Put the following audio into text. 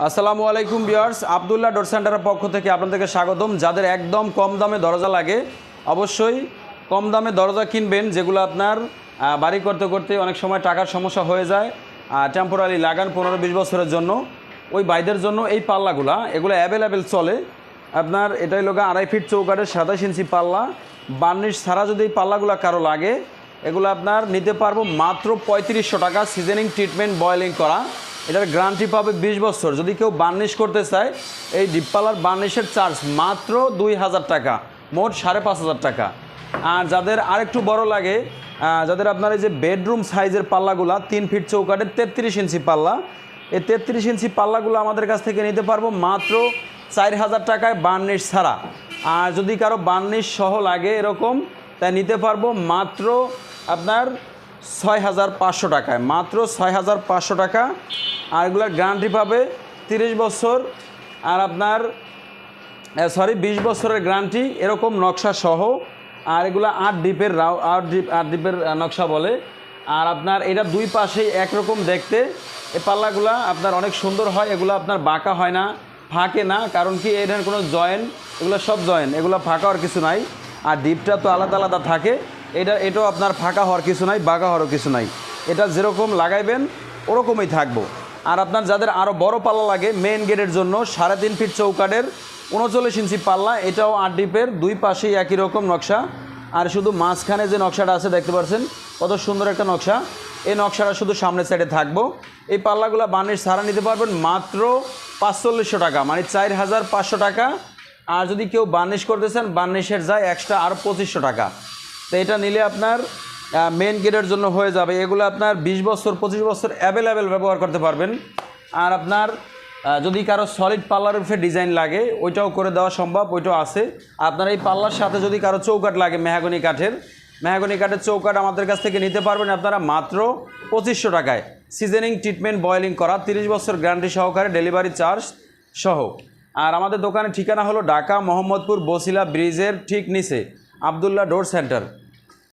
আসসালামু আলাইকুম ভিউয়ার্স, আব্দুল্লাহ ডোর সেন্টারের পক্ষ থেকে আপনাদেরকে স্বাগতম। যাদের একদম কম দামে দরজা লাগে অবশ্যই কম দামে দরজা কিনবেন, যেগুলো আপনার বাড়ি করতে করতে অনেক সময় টাকার সমস্যা হয়ে যায়, টেম্পোরারি লাগান 15-20 বছরের জন্য। ওই বাইদের জন্য এই পাল্লাগুলা এগুলো অ্যাভেলেবেল চলে। আপনার এটাই লোক 2.5 ফিট চৌকাঠের 27 ইঞ্চি পাল্লা, বার্নিশ ছাড়া যদি এই পাল্লাগুলো কারো লাগে এগুলো আপনার নিতে পারবো মাত্র 3500 টাকা। সিজনিং ট্রিটমেন্ট বয়েলিং করা, এটার গ্যারান্টি পাবে 20 বছর। যদি কেউ বার্নিশ করতে চায় এই ডিপ পাল্লার বার্নিশের চার্জ মাত্র 2000 টাকা, মোট 5500 টাকা। আর যাদের আরেকটু বড় লাগে, যাদের আপনার এই যে বেডরুম সাইজের পাল্লাগুলা 3 ফিট চৌকাঠের 33 ইঞ্চি পাল্লা, এই 33 ইঞ্চি পাল্লাগুলো আমাদের কাছ থেকে নিতে পারবো মাত্র 4000 টাকায় বার্নিশ ছাড়া। আর যদি কারো বার্নিশ সহ লাগে এরকম, তাই নিতে পারবো মাত্র আপনার 6500 টাকায়, মাত্র 6500 টাকা। আর এগুলোর গ্যারান্টি পাবে 30 বছর, আর আপনার 20 বছরের গ্যারান্টি এরকম নকশা সহ। আর এগুলো 8 ডিপের 8 ডিপের নকশা বলে। আর আপনার এটা দুই পাশেই একরকম দেখতে। এই পাল্লাগুলা আপনার অনেক সুন্দর হয়, এগুলো আপনার বাঁকা হয় না, ফাঁকে না, কারণ কি এটার কোনো জয়েন্ট, এগুলো সব জয়েন্ট, এগুলো ফাঁকা হওয়ার কিছু নাই। আর ডিপটা তো আলাদা আলাদা থাকে, এটাও আপনার ফাঁকা হওয়ার কিছু নাই, বাঁকা হওয়ারও কিছু নাই। এটা যেরকম লাগাইবেন ওরকমই থাকবো। আর আপনার যাদের আরও বড় পাল্লা লাগে মেইন গেটের জন্য 3.5 ফিট চৌকাঠের 39 ইঞ্চি পাল্লা, এটাও 8 ডিপের, দুই পাশেই একই রকম নকশা। আর শুধু মাঝখানে যে নকশাটা আছে দেখতে পাচ্ছেন কত সুন্দর একটা নকশা, এই নকশাটা শুধু সামনের সাইডে থাকবো। এই পাল্লাগুলো বার্নিশ ছাড়া নিতে পারবেন মাত্র 4500 টাকা, মানে 4500 টাকা। আর যদি কেউ বার্নিশ করতে চান বার্নিশের যায় এক্সট্রা আরও 2500 টাকা। তো এটা নিলে আপনার মেন গেটের জন্য হয়ে যাবে। এগুলো আপনার 20 বছর 25 বছর অ্যাভেলেবেল ব্যবহার করতে পারবেন। আর আপনার যদি কারো সলিড পাল্লার উপরে ডিজাইন লাগে ওইটাও করে দেওয়া সম্ভব, ওইটাও আছে। আপনার এই পাল্লার সাথে যদি কারো চৌকাঠ লাগে মেহাগনি কাঠের চৌকাঠ আমাদের কাছ থেকে নিতে পারবেন আপনারা মাত্র 2500 টাকায়। সিজনিং ট্রিটমেন্ট বয়েলিং করা, 30 বছর গ্যারান্টি সহকারে, ডেলিভারি চার্জ সহ। আর আমাদের দোকানের ঠিকানা হলো ঢাকা মোহাম্মদপুর বসিলা ব্রিজের ঠিক নিচে আব্দুল্লাহ ডোর সেন্টার।